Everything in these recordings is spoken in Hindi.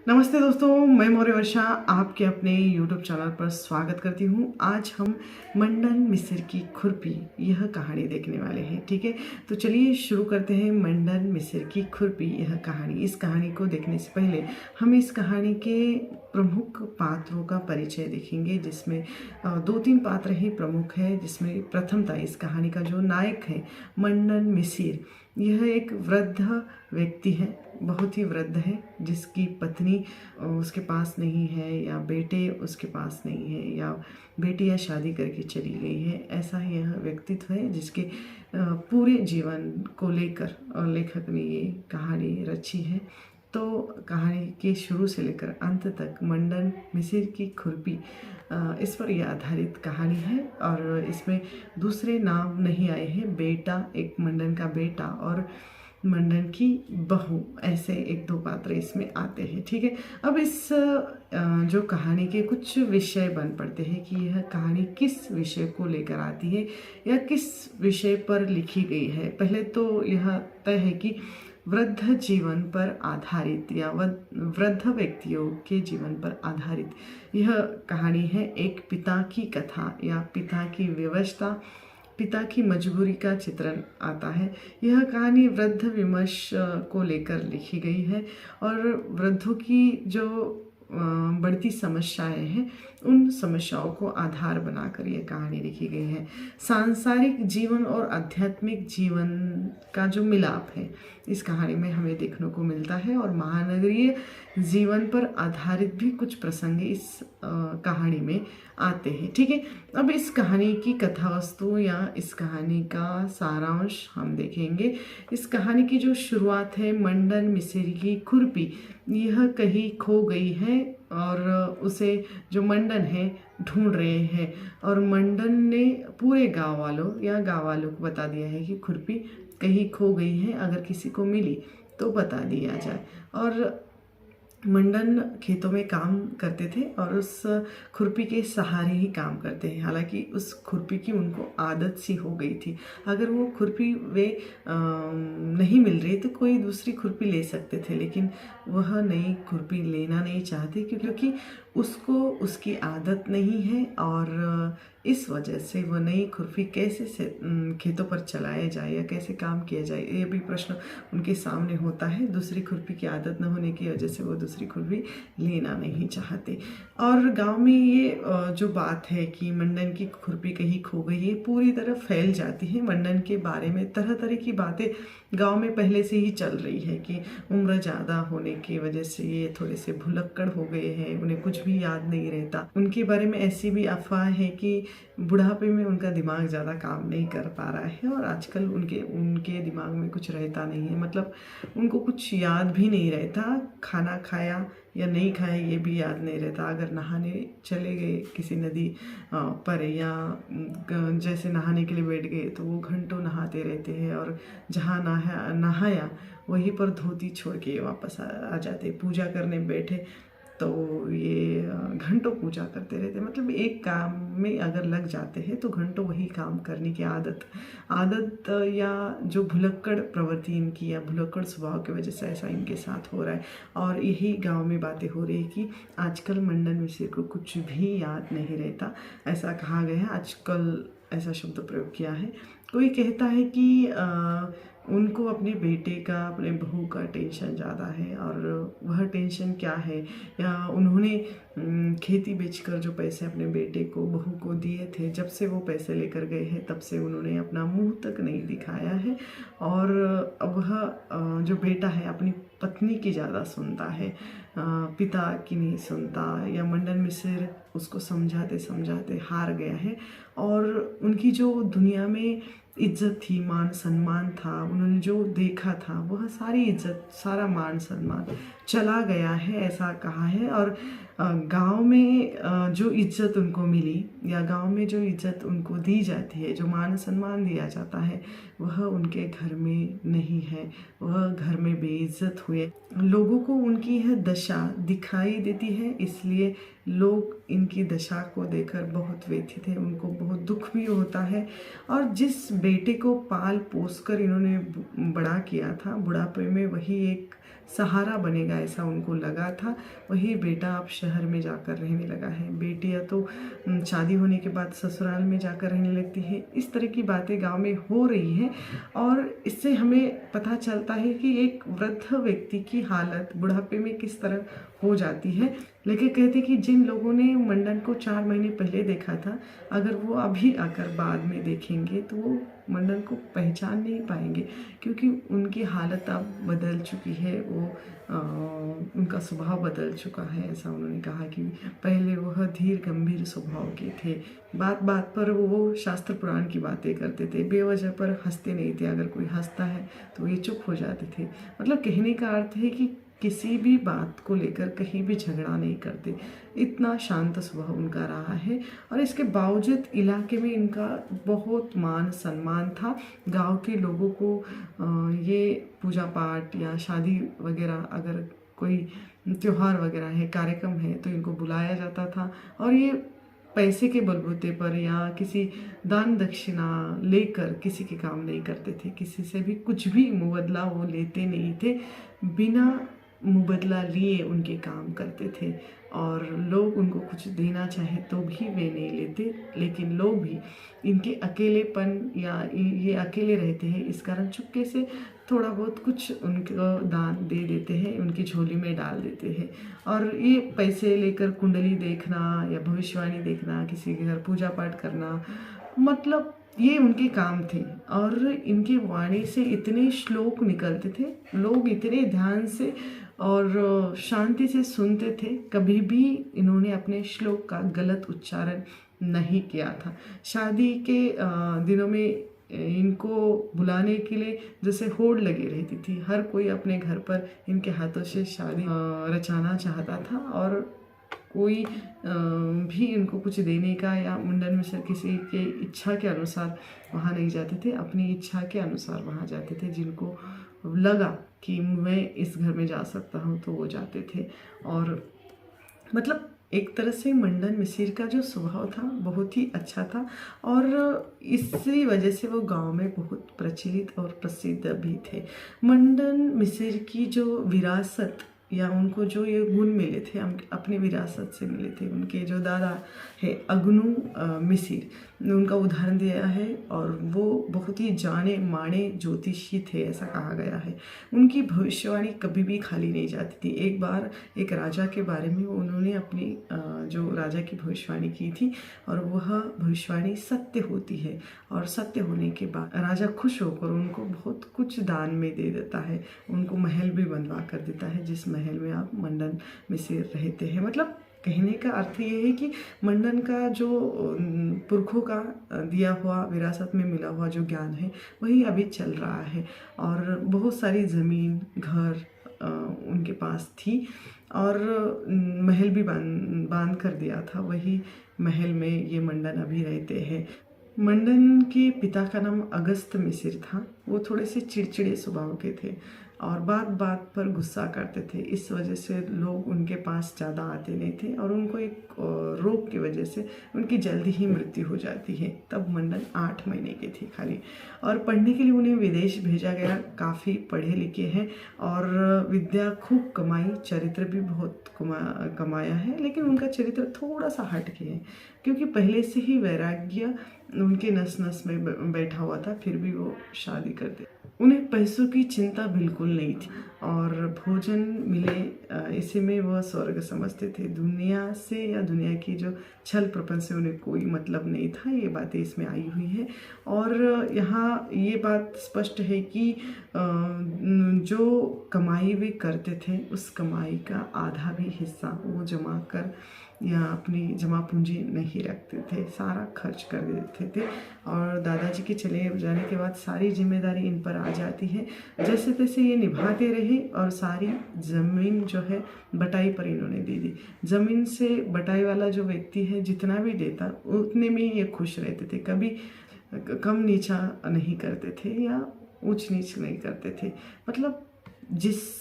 नमस्ते दोस्तों, मैं मौर्य वर्षा आपके अपने YouTube चैनल पर स्वागत करती हूँ। आज हम मंडन मिस्र की खुरपी यह कहानी देखने वाले हैं। ठीक है, तो चलिए शुरू करते हैं। मंडन मिस्र की खुरपी यह कहानी। इस कहानी को देखने से पहले हम इस कहानी के प्रमुख पात्रों का परिचय देखेंगे, जिसमें दो तीन पात्र ही प्रमुख हैं। जिसमें प्रथमतः इस कहानी का जो नायक है मंडन मिस्र, यह एक वृद्ध व्यक्ति है, बहुत ही वृद्ध है, जिसकी पत्नी उसके पास नहीं है या बेटे उसके पास नहीं है या बेटियां शादी करके चली गई है। ऐसा ही यह व्यक्तित्व है जिसके पूरे जीवन को लेकर लेखक ने ये कहानी रची है। तो कहानी के शुरू से लेकर अंत तक मंडन मिस्र की खुरपी, इस पर यह आधारित कहानी है। और इसमें दूसरे नाम नहीं आए हैं। बेटा, एक मंडन का बेटा और मंडन की बहू, ऐसे एक दो पात्र इसमें आते हैं। ठीक है, अब इस जो कहानी के कुछ विषय बन पड़ते हैं कि यह कहानी किस विषय को लेकर आती है या किस विषय पर लिखी गई है। पहले तो यह तय है कि वृद्ध जीवन पर आधारित या वृद्ध व्यक्तियों के जीवन पर आधारित यह कहानी है। एक पिता की कथा या पिता की व्यवस्था, पिता की मजबूरी का चित्रण आता है। यह कहानी वृद्ध विमर्श को लेकर लिखी गई है और वृद्धों की जो बढ़ती समस्याएं हैं, उन समस्याओं को आधार बनाकर यह कहानी लिखी गई है। सांसारिक जीवन और आध्यात्मिक जीवन का जो मिलाप है इस कहानी में हमें देखने को मिलता है और महानगरीय जीवन पर आधारित भी कुछ प्रसंग इस कहानी में आते हैं। ठीक है, अब इस कहानी की कथा वस्तु या इस कहानी का सारांश हम देखेंगे। इस कहानी की जो शुरुआत है, मंडन मिस्र की खुरपी यह कहीं खो गई है और उसे जो मंडन है ढूंढ रहे हैं। और मंडन ने पूरे गांव वालों को बता दिया है कि खुरपी कहीं खो गई है, अगर किसी को मिली तो बता दिया जाए। और मंडन खेतों में काम करते थे और उस खुरपी के सहारे ही काम करते हैं। हालांकि उस खुरपी की उनको आदत सी हो गई थी। अगर वो खुरपी वे नहीं मिल रही तो कोई दूसरी खुरपी ले सकते थे, लेकिन वह नई खुरपी लेना नहीं चाहते क्योंकि उसको उसकी आदत नहीं है। और इस वजह से वह नई खुरपी कैसे से खेतों पर चलाया जाए या कैसे काम किया जाए, ये भी प्रश्न उनके सामने होता है। दूसरी खुरपी की आदत न होने की वजह से वो दूसरी खुरपी लेना नहीं चाहते। और गांव में ये जो बात है कि मंडन की खुरपी कहीं खो गई है, पूरी तरह फैल जाती है। मंडन के बारे में तरह तरह की बातें गांव में पहले से ही चल रही है कि उम्र ज़्यादा होने की वजह से ये थोड़े से भुलक्कड़ हो गए हैं, उन्हें कुछ भी याद नहीं रहता। उनके बारे में ऐसी भी अफवाह है कि बुढ़ापे में उनका दिमाग ज़्यादा काम नहीं कर पा रहा है और आजकल उनके दिमाग में कुछ रहता नहीं है। मतलब उनको कुछ याद भी नहीं रहता, खाना खाया या नहीं खाया ये भी याद नहीं रहता। अगर नहाने चले गए किसी नदी पर या जैसे नहाने के लिए बैठ गए तो वो घंटों नहाते रहते हैं और जहाँ नहाया वहीं पर धोती छोड़ के वापस आ जाते। पूजा करने बैठे तो ये घंटों पूजा करते रहते। मतलब एक काम में अगर लग जाते हैं तो घंटों वही काम करने की आदत या जो भुलक्कड़ प्रवृत्ति इनकी या भुलक्कड़ स्वभाव की वजह से ऐसा इनके साथ हो रहा है। और यही गांव में बातें हो रही है कि आजकल मंडन मिस्र को कुछ भी याद नहीं रहता, ऐसा कहा गया है। आजकल ऐसा शब्द प्रयोग किया है। कोई कहता है कि उनको अपने बेटे का, अपने बहू का टेंशन ज़्यादा है। और वह टेंशन क्या है, या उन्होंने खेती बेचकर जो पैसे अपने बेटे को, बहू को दिए थे, जब से वो पैसे लेकर गए हैं तब से उन्होंने अपना मुंह तक नहीं दिखाया है। और अब वह जो बेटा है अपनी पत्नी की ज़्यादा सुनता है, पिता की नहीं सुनता। या मंडन मिस्र उसको समझाते समझाते हार गया है और उनकी जो दुनिया में इज्जत थी, मान सम्मान था, उन्होंने जो देखा था वह सारी इज्जत, सारा मान सम्मान चला गया है, ऐसा कहा है। और गांव में जो इज्जत उनको मिली या गांव में जो इज्जत उनको दी जाती है, जो मान सम्मान दिया जाता है, वह उनके घर में नहीं है। वह घर में बेइज्जत हुए। लोगों को उनकी यह दशा दिखाई देती है, इसलिए लोग इनकी दशा को देखकर बहुत व्यथित हैं, उनको बहुत दुख भी होता है। और जिस बेटे को पाल पोस कर इन्होंने बड़ा किया था, बुढ़ापे में वही एक सहारा बनेगा ऐसा उनको लगा था, वही बेटा अब शहर में जाकर रहने लगा है। बेटियां तो शादी होने के बाद ससुराल में जाकर रहने लगती है। इस तरह की बातें गांव में हो रही हैं और इससे हमें पता चलता है कि एक वृद्ध व्यक्ति की हालत बुढ़ापे में किस तरह हो जाती है। लेकिन कहते कि जिन लोगों ने मंडन को 4 महीने पहले देखा था, अगर वो अभी आकर बाद में देखेंगे तो वो मंडन को पहचान नहीं पाएंगे, क्योंकि उनकी हालत अब बदल चुकी है। वो उनका स्वभाव बदल चुका है। ऐसा उन्होंने कहा कि पहले वह धीर गंभीर स्वभाव के थे, बात बात पर वो शास्त्र पुराण की बातें करते थे, बेवजह पर हंसते नहीं थे। अगर कोई हंसता है तो ये चुप हो जाते थे। मतलब कहने का अर्थ है कि किसी भी बात को लेकर कहीं भी झगड़ा नहीं करते। इतना शांत स्वभाव उनका रहा है और इसके बावजूद इलाके में इनका बहुत मान सम्मान था। गांव के लोगों को ये पूजा पाठ या शादी वगैरह, अगर कोई त्योहार वगैरह है, कार्यक्रम है, तो इनको बुलाया जाता था। और ये पैसे के बलबूते पर या किसी दान दक्षिणा लेकर किसी के काम नहीं करते थे। किसी से भी कुछ भी मुबदला वो लेते नहीं थे। बिना मुबदला लिए उनके काम करते थे और लोग उनको कुछ देना चाहे तो भी वे नहीं लेते। लेकिन लोग भी इनके अकेलेपन या ये अकेले रहते हैं, इस कारण चुपके से थोड़ा बहुत कुछ उनको दान दे देते हैं, उनकी झोली में डाल देते हैं। और ये पैसे लेकर कुंडली देखना या भविष्यवाणी देखना, किसी के घर पूजा पाठ करना, मतलब ये उनके काम थे। और इनकी वाणी से इतने श्लोक निकलते थे, लोग इतने ध्यान से और शांति से सुनते थे। कभी भी इन्होंने अपने श्लोक का गलत उच्चारण नहीं किया था। शादी के दिनों में इनको बुलाने के लिए जैसे होड़ लगी रहती थी। हर कोई अपने घर पर इनके हाथों से शादी रचाना चाहता था और कोई भी इनको कुछ देने का या मुंडन मिश्र किसी के इच्छा के अनुसार वहाँ नहीं जाते थे, अपनी इच्छा के अनुसार वहाँ जाते थे। जिनको लगा कि मैं इस घर में जा सकता हूँ तो वो जाते थे। और मतलब एक तरह से मंडन मिसिर का जो स्वभाव था बहुत ही अच्छा था और इसी वजह से वो गांव में बहुत प्रचलित और प्रसिद्ध भी थे। मंडन मिसिर की जो विरासत या उनको जो ये गुण मिले थे, हम अपने विरासत से मिले थे। उनके जो दादा है अग्नू मिसिर ने उनका उदाहरण दिया है और वो बहुत ही जाने माने ज्योतिषी थे, ऐसा कहा गया है। उनकी भविष्यवाणी कभी भी खाली नहीं जाती थी। एक बार एक राजा के बारे में उन्होंने अपनी जो राजा की भविष्यवाणी की थी और वह भविष्यवाणी सत्य होती है। और सत्य होने के बाद राजा खुश होकर उनको बहुत कुछ दान में दे देता है, उनको महल भी बनवा कर देता है, जिस महल में आप मंडन मिसिर रहते हैं। मतलब कहने का अर्थ ये है कि मंडन का जो पुरखों का दिया हुआ विरासत में मिला हुआ जो ज्ञान है वही अभी चल रहा है। और बहुत सारी ज़मीन घर उनके पास थी और महल भी बांध कर दिया था। वही महल में ये मंडन अभी रहते हैं। मंडन के पिता का नाम अगस्त मिसिर था। वो थोड़े से चिड़चिड़े स्वभाव के थे और बात बात पर गुस्सा करते थे। इस वजह से लोग उनके पास ज़्यादा आते नहीं थे और उनको एक रोग की वजह से उनकी जल्दी ही मृत्यु हो जाती है। तब मंडन 8 महीने के थे खाली और पढ़ने के लिए उन्हें विदेश भेजा गया। काफ़ी पढ़े लिखे हैं और विद्या खूब कमाई, चरित्र भी बहुत कमाया है। लेकिन उनका चरित्र थोड़ा सा हट के है, क्योंकि पहले से ही वैराग्य उनके नस नस में बैठा हुआ था, फिर भी वो शादी करते। उन्हें पैसों की चिंता बिल्कुल नहीं थी और भोजन मिले इसी में वह स्वर्ग समझते थे। दुनिया से या दुनिया की जो छल प्रपंच से उन्हें कोई मतलब नहीं था। ये बातें इसमें आई हुई है और यहाँ ये बात स्पष्ट है कि जो कमाई वे करते थे उस कमाई का आधा भी हिस्सा वो जमा कर या अपनी जमा पूंजी नहीं रखते थे, सारा खर्च कर देते थे। और दादाजी के चले जाने के बाद सारी जिम्मेदारी इन पर आ जाती है। जैसे तैसे ये निभाते रहे और सारी ज़मीन जो है बटाई पर इन्होंने दे दी। ज़मीन से बटाई वाला जो व्यक्ति है जितना भी देता उतने में ही ये खुश रहते थे। कभी कम नीचा नहीं करते थे या ऊंच नीच नहीं करते थे। मतलब जिससे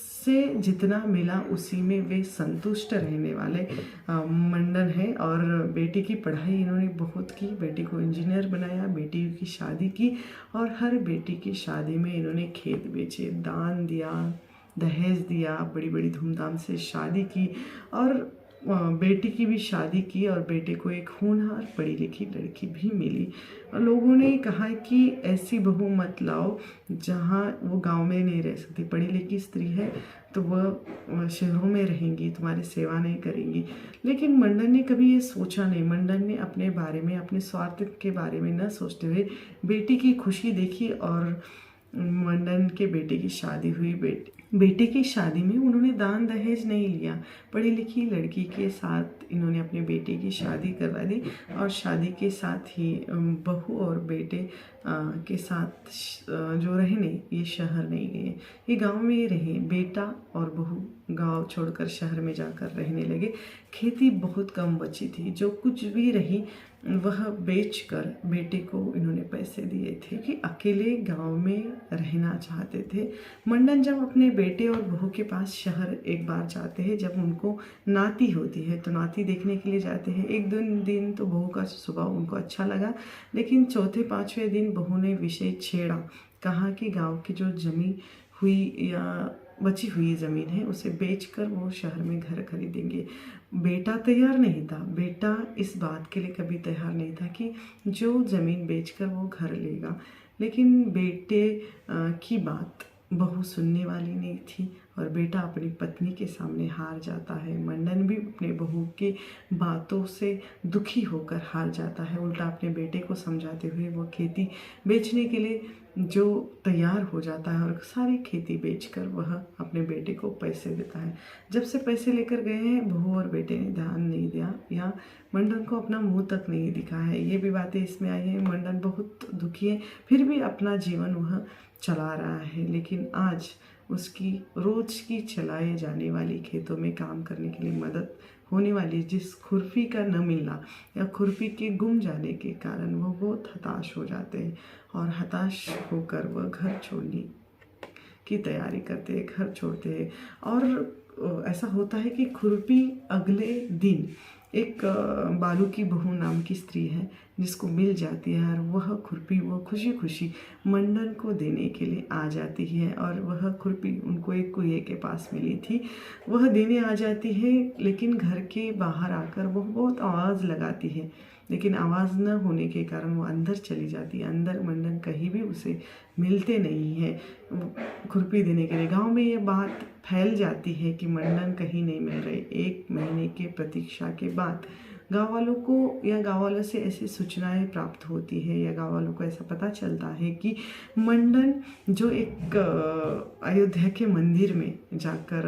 जितना मिला उसी में वे संतुष्ट रहने वाले मंडन है। और बेटी की पढ़ाई इन्होंने बहुत की, बेटी को इंजीनियर बनाया, बेटी की शादी की और हर बेटी की शादी में इन्होंने खेत बेचे, दान दिया, दहेज दिया, बड़ी बड़ी धूमधाम से शादी की और बेटी की भी शादी की और बेटे को एक होनहार पढ़ी लिखी लड़की भी मिली। और लोगों ने कहा कि ऐसी बहू मत लाओ जहाँ वो गांव में नहीं रह सकती, पढ़ी लिखी स्त्री है तो वह शहरों में रहेंगी, तुम्हारी सेवा नहीं करेंगी। लेकिन मंडन ने कभी ये सोचा नहीं। मंडन ने अपने बारे में, अपने स्वार्थ के बारे में न सोचते हुए बेटी की खुशी देखी और मंडन के बेटे की शादी हुई। बेटे की शादी में उन्होंने दान दहेज नहीं लिया, पढ़ी लिखी लड़की के साथ इन्होंने अपने बेटे की शादी करवा दी और शादी के साथ ही बहू और बेटे के साथ जो रहने, ये शहर नहीं गए, ये गांव में ही रहे। बेटा और बहू गांव छोड़कर शहर में जाकर रहने लगे। खेती बहुत कम बची थी, जो कुछ भी रही वह बेचकर बेटे को इन्होंने पैसे दिए थे कि अकेले गांव में रहना चाहते थे। मंडन जब अपने बेटे और बहू के पास शहर एक बार जाते हैं, जब उनको नाती होती है तो नाती देखने के लिए जाते हैं। एक दिन तो बहू का स्वभाव उनको अच्छा लगा, लेकिन चौथे पाँचवें दिन बहू ने विषय छेड़ा। कहा कि गांव की जो जमी हुई या बची हुई ज़मीन है उसे बेचकर वो शहर में घर खरीदेंगे। बेटा तैयार नहीं था, बेटा इस बात के लिए कभी तैयार नहीं था कि जो ज़मीन बेचकर वो घर लेगा। लेकिन बेटे की बात बहू सुनने वाली नहीं थी और बेटा अपनी पत्नी के सामने हार जाता है। मंडन भी अपने बहू की बातों से दुखी होकर हार जाता है। उल्टा अपने बेटे को समझाते हुए वो खेती बेचने के लिए जो तैयार हो जाता है और सारी खेती बेचकर वह अपने बेटे को पैसे देता है। जब से पैसे लेकर गए हैं, बहू और बेटे ने ध्यान नहीं दिया या मंडन को अपना मुंह तक नहीं दिखा है। ये भी बातें इसमें आई हैं। मंडन बहुत दुखी है, फिर भी अपना जीवन वह चला रहा है। लेकिन आज उसकी रोज की चलाए जाने वाली खेतों में काम करने के लिए मदद होने वाली जिस खुरपी का न मिलना या खुरपी के गुम जाने के कारण वो बहुत हताश हो जाते हैं और हताश होकर वह घर छोड़ने की तैयारी करते हैं, घर छोड़ते हैं। और ऐसा होता है कि खुरपी अगले दिन एक बालू की बहू नाम की स्त्री है जिसको मिल जाती है और वह खुरपी वो खुशी खुशी मंडन को देने के लिए आ जाती है। और वह खुरपी उनको एक कुएं के पास मिली थी, वह देने आ जाती है। लेकिन घर के बाहर आकर वह बहुत आवाज़ लगाती है, लेकिन आवाज़ न होने के कारण वो अंदर चली जाती है। अंदर मंडन कहीं भी उसे मिलते नहीं है खुरपी देने के लिए। गांव में ये बात फैल जाती है कि मंडन कहीं नहीं मिल रहे। 1 महीने के प्रतीक्षा के बाद गाँव वालों को या गाँव वालों से ऐसी सूचनाएं प्राप्त होती है या गाँव वालों को ऐसा पता चलता है कि मंडन जो एक अयोध्या के मंदिर में जाकर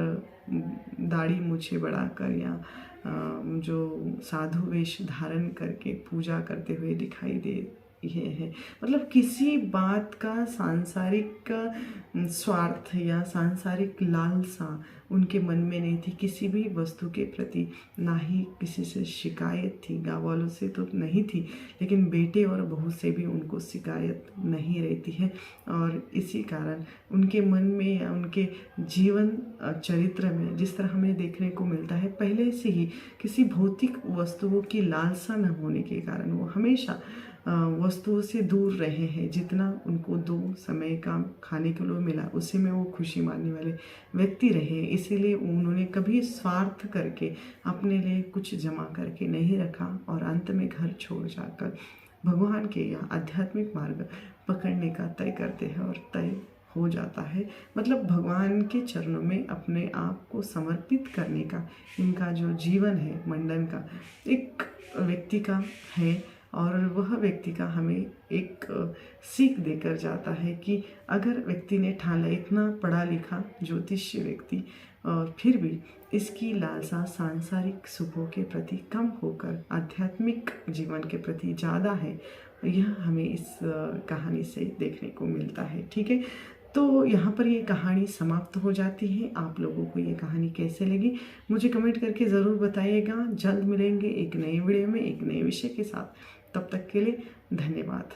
दाढ़ी मूछें बढ़ाकर या जो साधु वेश धारण करके पूजा करते हुए दिखाई दे ये है। मतलब किसी बात का सांसारिक स्वार्थ या सांसारिक लालसा उनके मन में नहीं थी, किसी भी वस्तु के प्रति ना ही किसी से शिकायत थी। गाँव वालों से तो नहीं थी, लेकिन बेटे और बहू से भी उनको शिकायत नहीं रहती है। और इसी कारण उनके मन में या उनके जीवन चरित्र में जिस तरह हमें देखने को मिलता है, पहले से ही किसी भौतिक वस्तुओं की लालसा न होने के कारण वो हमेशा वस्तुओं से दूर रहे हैं। जितना उनको 2 समय का खाने के लिए मिला उसी में वो खुशी मानने वाले व्यक्ति रहे। इसीलिए उन्होंने कभी स्वार्थ करके अपने लिए कुछ जमा करके नहीं रखा और अंत में घर छोड़ जाकर भगवान के या आध्यात्मिक मार्ग पकड़ने का तय करते हैं और तय हो जाता है। मतलब भगवान के चरणों में अपने आप को समर्पित करने का इनका जो जीवन है मंडन का, एक व्यक्ति का है। और वह व्यक्ति का हमें एक सीख देकर जाता है कि अगर व्यक्ति ने ठान लिया, इतना पढ़ा लिखा ज्योतिष्य व्यक्ति, और फिर भी इसकी लालसा सांसारिक सुखों के प्रति कम होकर आध्यात्मिक जीवन के प्रति ज़्यादा है, यह हमें इस कहानी से देखने को मिलता है। ठीक है, तो यहाँ पर ये कहानी समाप्त हो जाती है। आप लोगों को ये कहानी कैसे लगी मुझे कमेंट करके ज़रूर बताइएगा। जल्द मिलेंगे एक नए वीडियो में एक नए विषय के साथ। तब तक के लिए धन्यवाद।